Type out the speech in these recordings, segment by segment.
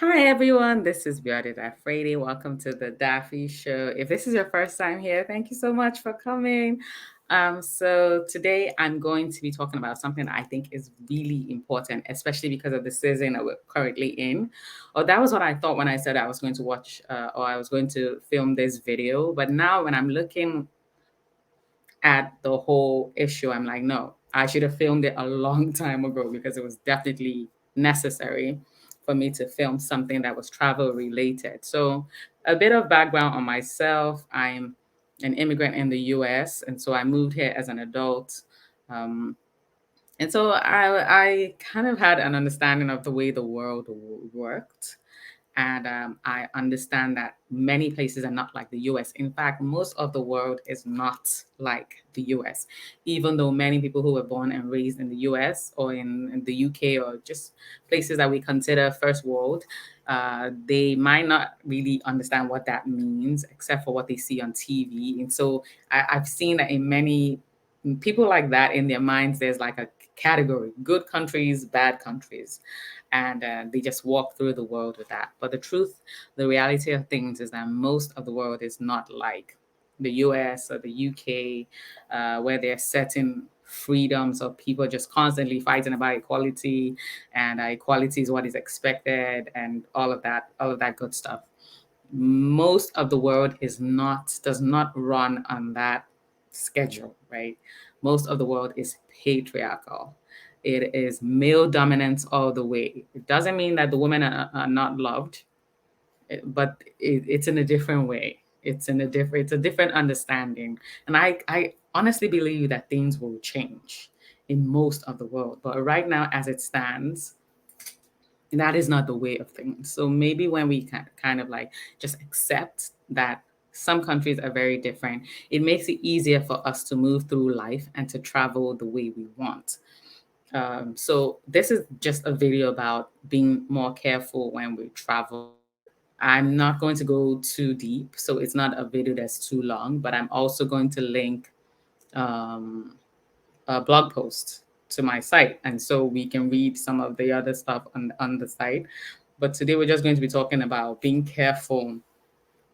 Hi everyone, this is Beate Dafredi. Welcome to the Daffy Show. If this is your first time here, thank you so much for coming. So today I'm going to be talking about something that I think is really important, especially because of the season that we're currently in. Or that was what I thought when I said I was going to watch or I was going to film this video. But now when I'm looking at the whole issue, I'm like, no, I should have filmed it a long time ago because it was definitely necessary for me to film something that was travel related. So, a bit of background on myself: I'm an immigrant in the US, and so I moved here as an adult. Um, and so I kind of had an understanding of the way the world worked, and I understand that many places are not like the US. In fact, most of the world is not like the US, even though many people who were born and raised in the US or in the UK or just places that we consider first world, they might not really understand what that means except for what they see on TV. And so I've seen that in many people like that, in their minds, there's like a category: good countries, bad countries, and they just walk through the world with that. But the truth, the reality of things is that most of the world is not like the US or the UK, where there are certain freedoms of people just constantly fighting about equality, and equality is what is expected, and all of that good stuff. Most of the world does not run on that schedule, right? Most of the world is patriarchal. It is male dominance all the way. It doesn't mean that the women are not loved, but it's in a different way. It's a different understanding. And I honestly believe that things will change in most of the world. But right now, as it stands, that is not the way of things. So maybe when we kind of like just accept that some countries are very different, it makes it easier for us to move through life and to travel the way we want. So this is just a video about being more careful when we travel. I'm not going to go too deep, so it's not a video that's too long, but I'm also going to link um, a blog post to my site, and so we can read some of the other stuff on the site. But today we're just going to be talking about being careful.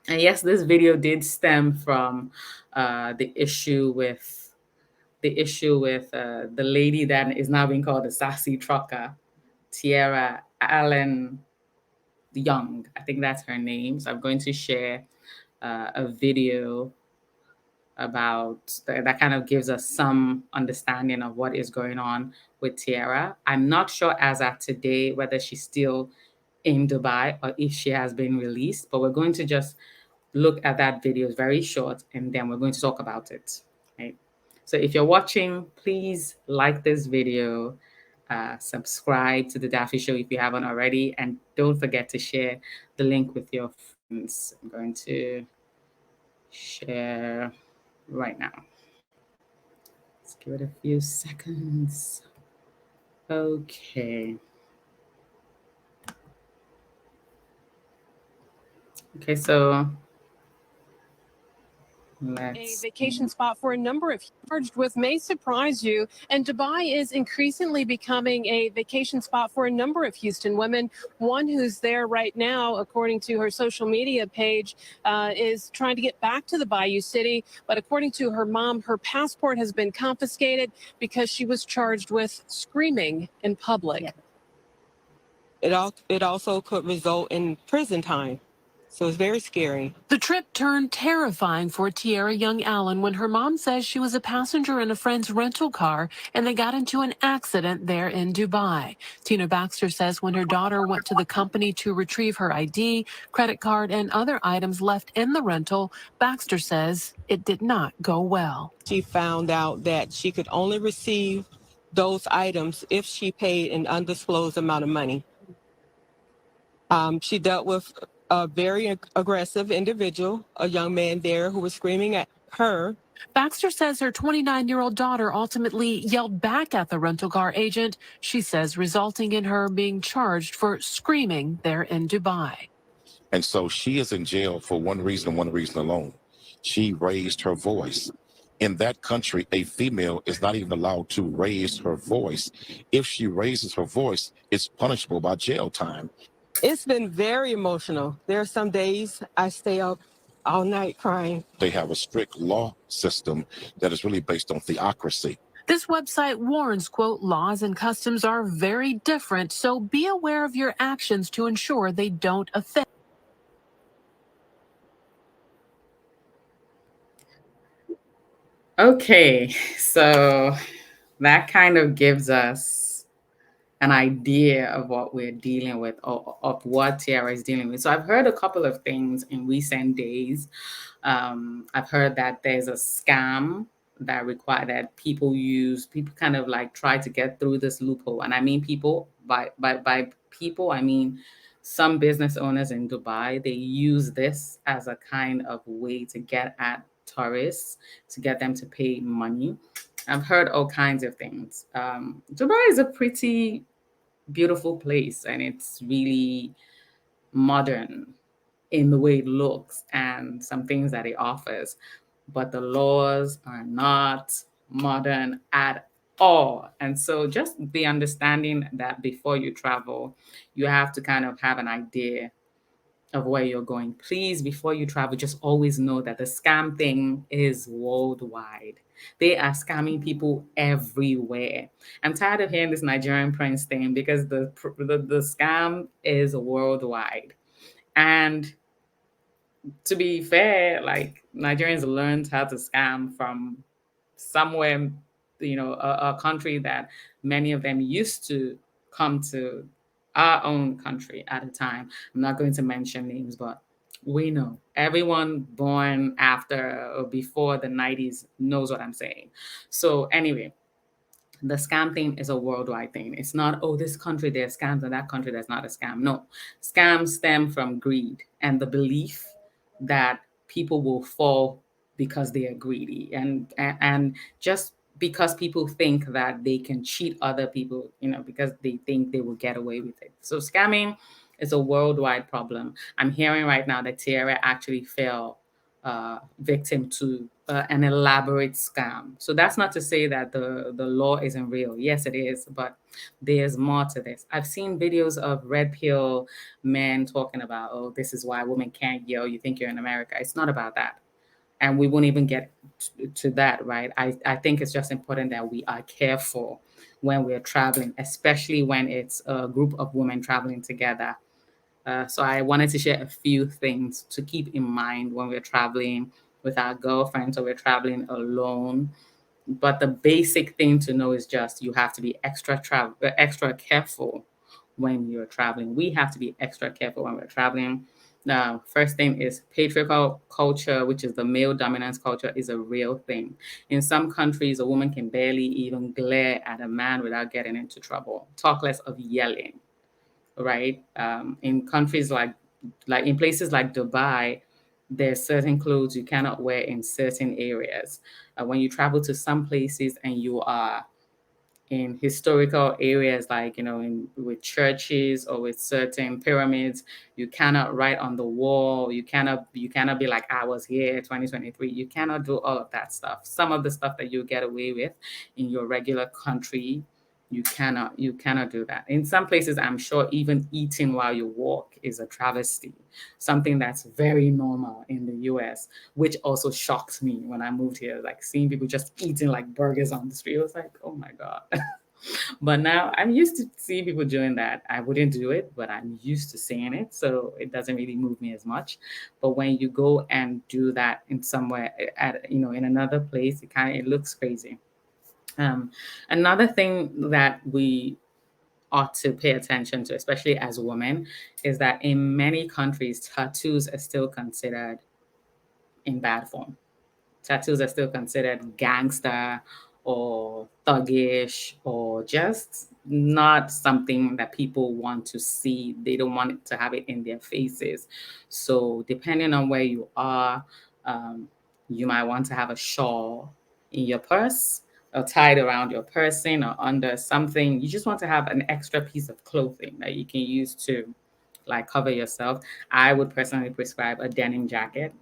And yes, this video did stem from the issue with the lady that is now being called the sassy trucker, Tierra Allen Young. I think that's her name. So I'm going to share a video that kind of gives us some understanding of what is going on with Tiara. I'm not sure as at today whether she's still in Dubai or if she has been released, but we're going to just look at that video. It's very short, and then we're going to talk about it. Right. So if you're watching, please like this video, subscribe to the Daffy Show if you haven't already, and don't forget to share the link with your friends. I'm going to share right now. Let's give it a few seconds. Okay. Okay, so A let's vacation spot for a number of charged with may surprise you. And Dubai is increasingly becoming a vacation spot for a number of Houston women. One who's there right now, according to her social media page, is trying to get back to the Bayou City. But according to her mom, her passport has been confiscated because she was charged with screaming in public. Yeah. It also could result in prison time. So it's very scary. The trip turned terrifying for Tierra Young Allen when her mom says she was a passenger in a friend's rental car and they got into an accident there in Dubai. Tina Baxter says when her daughter went to the company to retrieve her ID, credit card, and other items left in the rental, Baxter says it did not go well. She found out that she could only receive those items if she paid an undisclosed amount of money. She dealt with a very aggressive individual, a young man there who was screaming at her. Baxter says her 29-year-old daughter ultimately yelled back at the rental car agent, she says, resulting in her being charged for screaming there in Dubai. And so she is in jail for one reason and one reason alone. She raised her voice. In that country, a female is not even allowed to raise her voice. If she raises her voice, it's punishable by jail time. It's been very emotional. There are some days I stay up all night crying. They have a strict law system that is really based on theocracy. This website warns, quote, laws and customs are very different, so be aware of your actions to ensure they don't offend. Okay, so that kind of gives us an idea of what we're dealing with, or of what Tiara is dealing with. So I've heard a couple of things in recent days. I've heard that there's a scam that require that people kind of like try to get through this loophole. And I mean people, by people, I mean some business owners in Dubai. They use this as a kind of way to get at tourists, to get them to pay money. I've heard all kinds of things. Dubai is a pretty beautiful place, and it's really modern in the way it looks and some things that it offers, but the laws are not modern at all. And so just be understanding that before you travel, you have to kind of have an idea of where you're going. Please, before you travel, just always know that the scam thing is worldwide. They are scamming people everywhere. I'm tired of hearing this Nigerian prince thing, because the scam is worldwide. And to be fair, like, Nigerians learned how to scam from somewhere, a country that many of them used to come to our own country at a time. I'm not going to mention names, but we know. Everyone born after or before the 90s knows what I'm saying. So anyway, the scam thing is a worldwide thing. It's not, oh, this country there's scams and that country there's not a scam. No, scams stem from greed and the belief that people will fall because they are greedy, and just because people think that they can cheat other people, because they think they will get away with it. So scamming is a worldwide problem. I'm hearing right now that Tierra actually fell victim to an elaborate scam. So that's not to say that the law isn't real. Yes, it is, but there's more to this. I've seen videos of red pill men talking about, oh, this is why women can't yell. You think you're in America. It's not about that. And we won't even get to that, right? I think it's just important that we are careful when we're traveling, especially when it's a group of women traveling together. So I wanted to share a few things to keep in mind when we're traveling with our girlfriends or we're traveling alone. But the basic thing to know is just you have to be extra careful when you're traveling. We have to be extra careful when we're traveling. Now, first thing is patriarchal culture, which is the male dominance culture, is a real thing. In some countries, a woman can barely even glare at a man without getting into trouble. Talk less of yelling, right? In countries like in places like Dubai, there's certain clothes you cannot wear in certain areas. When you travel to some places and you are in historical areas, like with churches or with certain pyramids, you cannot write on the wall. You cannot be like, I was here 2023. You cannot do all of that stuff. Some of the stuff that you get away with in your regular country, you cannot do that. In some places, I'm sure even eating while you walk is a travesty, something that's very normal in the US, which also shocked me when I moved here. Like, seeing people just eating like burgers on the street, I was like, oh my God. But now I'm used to seeing people doing that. I wouldn't do it, but I'm used to seeing it, so it doesn't really move me as much. But when you go and do that in somewhere in another place, it looks crazy. um, Another thing that we ought to pay attention to, especially as women, is that in many countries, tattoos are still considered in bad form. Tattoos are still considered gangster or thuggish, or just not something that people want to see. They don't want it to have it in their faces. So, depending on where you are, um, you might want to have a shawl in your purse or tied around your person or under something. You just want to have an extra piece of clothing that you can use to like cover yourself. I would personally prescribe a denim jacket.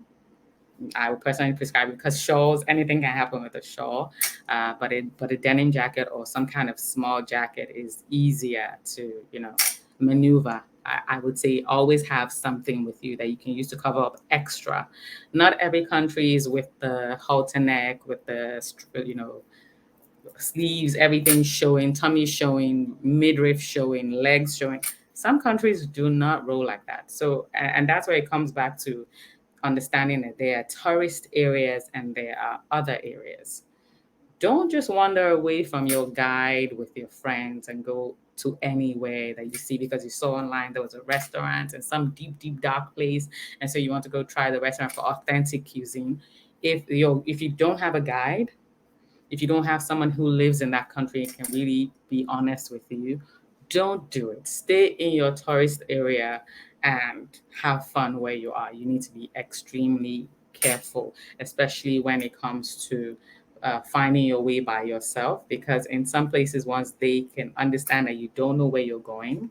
I would personally prescribe it because shawls, anything can happen with a shawl, but a denim jacket or some kind of small jacket is easier to maneuver I would say always have something with you that you can use to cover up extra. Not every country is with the halter neck, with the, sleeves, everything showing, tummy showing, midriff showing, legs showing. Some countries do not roll like that. So, and that's where it comes back to understanding that there are tourist areas and there are other areas. Don't just wander away from your guide with your friends and go to anywhere that you see because you saw online there was a restaurant in some deep, deep, dark place, and so you want to go try the restaurant for authentic cuisine. If you don't have a guide, if you don't have someone who lives in that country and can really be honest with you, don't do it. Stay in your tourist area and have fun where you are. You need to be extremely careful, especially when it comes to finding your way by yourself, because in some places, once they can understand that you don't know where you're going,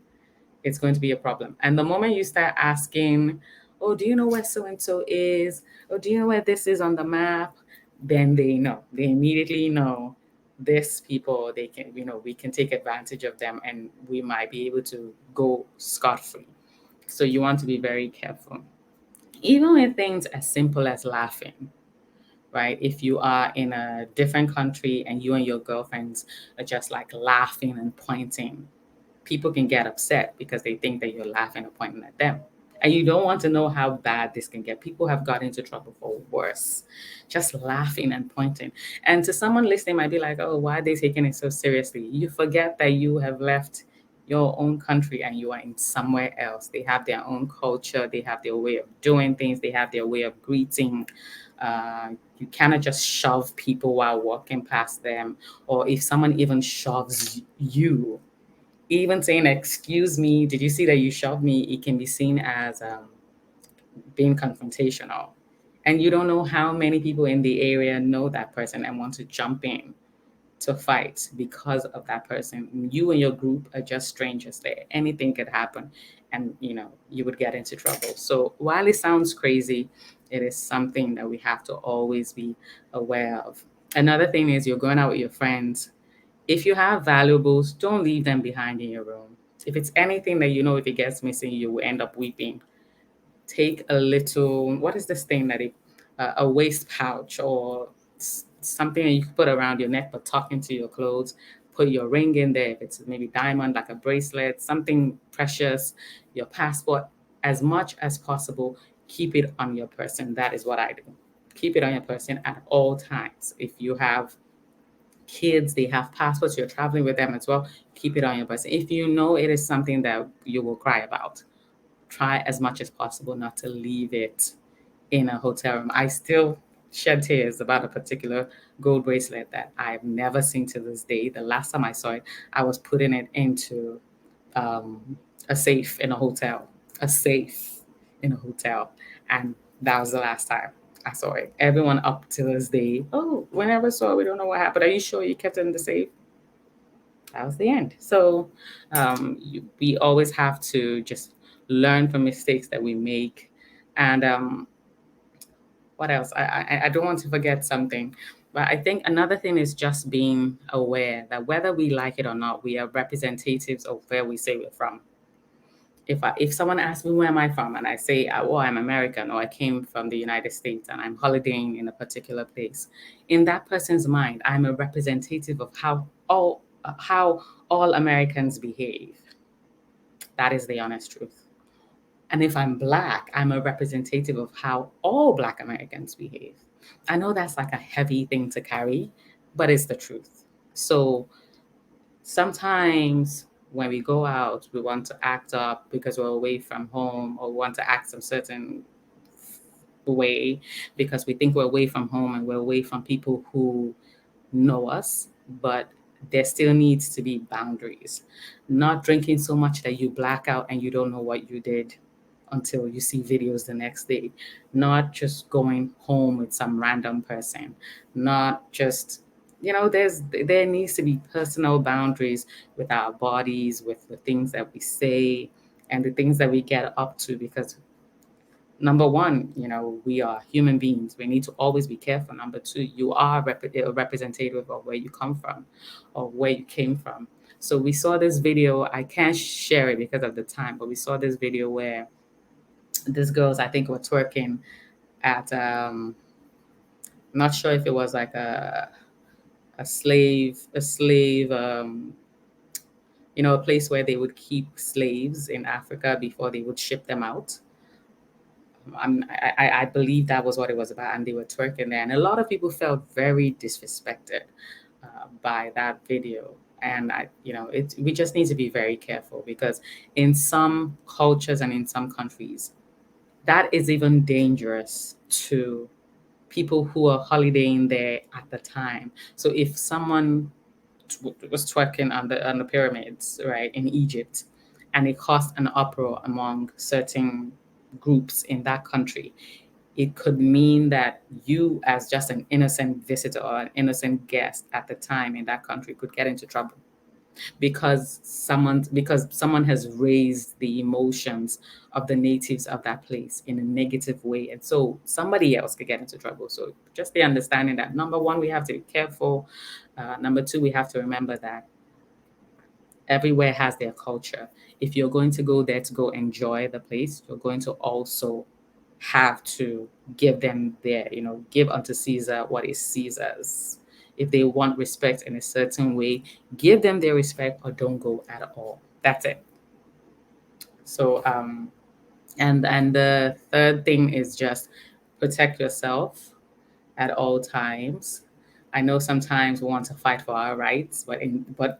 it's going to be a problem. And the moment you start asking, oh, do you know where so and so is? Oh, do you know where this is on the map? Then they know. They immediately know this people, they can, we can take advantage of them and we might be able to go scot free. So you want to be very careful. Even with things as simple as laughing, right? If you are in a different country and you and your girlfriends are just like laughing and pointing, people can get upset because they think that you're laughing or pointing at them. And you don't want to know how bad this can get. People have got into trouble for worse, just laughing and pointing. And to someone listening, might be like, oh, why are they taking it so seriously? You forget that you have left your own country and you are in somewhere else. They have their own culture, they have their way of doing things, they have their way of greeting. You cannot just shove people while walking past them, or if someone even shoves you, even saying, excuse me, did you see that you shoved me? It can be seen as being confrontational. And you don't know how many people in the area know that person and want to jump in to fight because of that person. You and your group are just strangers there. Anything could happen and you would get into trouble. So while it sounds crazy, it is something that we have to always be aware of. Another thing is, you're going out with your friends. If you have valuables, don't leave them behind in your room. If it's anything that if it gets missing, you will end up weeping. Take a little, what is this thing that a waist pouch or something that you can put around your neck but tuck into your clothes. Put your ring in there. If it's maybe diamond, like a bracelet, something precious, your passport, as much as possible, keep it on your person. That is what I do. Keep it on your person at all times. If you have kids, they have passports, you're traveling with them as well, keep it on your person. If you know it is something that you will cry about, try as much as possible not to leave it in a hotel room. I still shed tears about a particular gold bracelet that I've never seen to this day. The last time I saw it, I was putting it into a safe in a hotel, and that was the last time I saw it. Everyone up to this day, oh, we never saw it. We don't know what happened. Are you sure you kept it in the safe? That was the end. So we always have to just learn from mistakes that we make. And what else? I don't want to forget something. But I think another thing is just being aware that whether we like it or not, we are representatives of where we say we're from. If someone asks me where am I from and I say, oh, I'm American, or I came from the United States and I'm holidaying in a particular place, in that person's mind, I'm a representative of how all Americans behave. That is the honest truth. And if I'm Black, I'm a representative of how all Black Americans behave. I know that's like a heavy thing to carry, but it's the truth. So sometimes when we go out, we want to act up because we're away from home, or want to act some certain way because we think we're away from home and we're away from people who know us. But there still needs to be boundaries. Not drinking so much that you black out and you don't know what you did until you see videos the next day. Not just going home with some random person. Not just there needs to be personal boundaries with our bodies, with the things that we say and the things that we get up to, because number one, we are human beings. We need to always be careful. Number two, you are a representative of where you come from or where you came from. So we saw this video. I can't share it because of the time, but we saw this video where these girls, I think, were twerking at I'm not sure if it was like a slave a place where they would keep slaves in Africa before they would ship them out. I believe that was what it was about, and they were twerking there, and a lot of people felt very disrespected by that video. And we just need to be very careful, because in some cultures and in some countries, that is even dangerous to people who are holidaying there at the time. So if someone was twerking on the pyramids, right, in Egypt, and it caused an uproar among certain groups in that country, it could mean that you, as just an innocent visitor or an innocent guest at the time in that country, could get into trouble because someone has raised the emotions of the natives of that place in a negative way, and so somebody else could get into trouble. So just the understanding that, number one, we have to be careful. Number two, we have to remember that everywhere has their culture. If you're going to go there to go enjoy the place, you're going to also have to give them give unto Caesar what is Caesar's. If they want respect in a certain way, give them their respect, or don't go at all. That's it. So and the third thing is just protect yourself at all times. I know sometimes we want to fight for our rights, but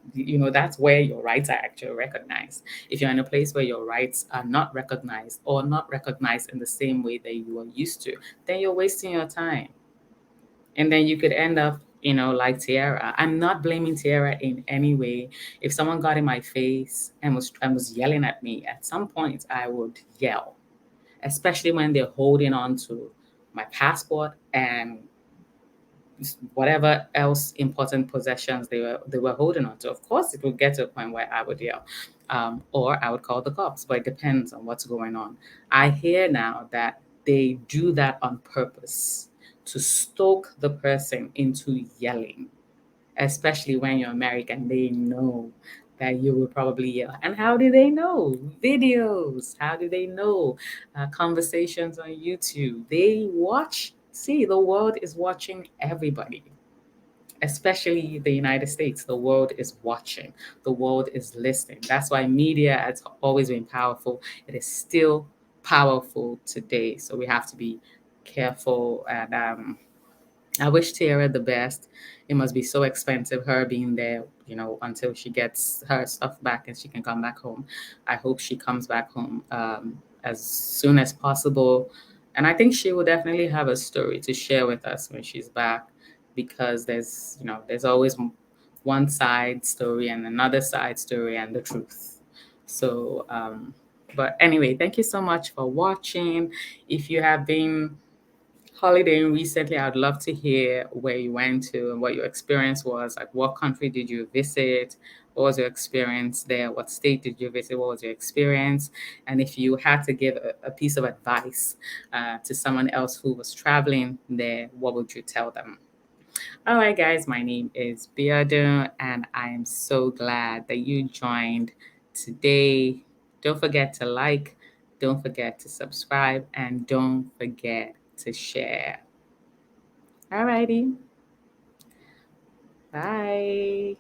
that's where your rights are actually recognized. If you're in a place where your rights are not recognized, or not recognized in the same way that you are used to, then you're wasting your time. And then you could end up, like Tiara. I'm not blaming Tiara in any way. If someone got in my face and was yelling at me, at some point I would yell, especially when they're holding on to my passport and whatever else important possessions they were holding on to. Of course, it would get to a point where I would yell, or I would call the cops. But it depends on what's going on. I hear now that they do that on purpose to stoke the person into yelling, especially when you're American. They know that you will probably yell. And how do they know? Videos. How do they know? Conversations on YouTube. They watch. See, the world is watching everybody, especially the United States. The world is watching. The world is listening. That's why media has always been powerful. It is still powerful today. So we have to be careful. And I wish Tiara the best. It must be so expensive, her being there, until she gets her stuff back and she can come back home. I hope she comes back home as soon as possible. And I think she will definitely have a story to share with us when she's back, because there's always one side story and another side story and the truth. So, but anyway, thank you so much for watching. If you have been holidaying recently, I'd love to hear where you went to and what your experience was. Like, what country did you visit? What was your experience there? What state did you visit? What was your experience? And if you had to give a piece of advice to someone else who was traveling there, what would you tell them? All right, guys, my name is Biadu, and I am so glad that you joined today. Don't forget to like, don't forget to subscribe, and don't forget to share. All righty. Bye.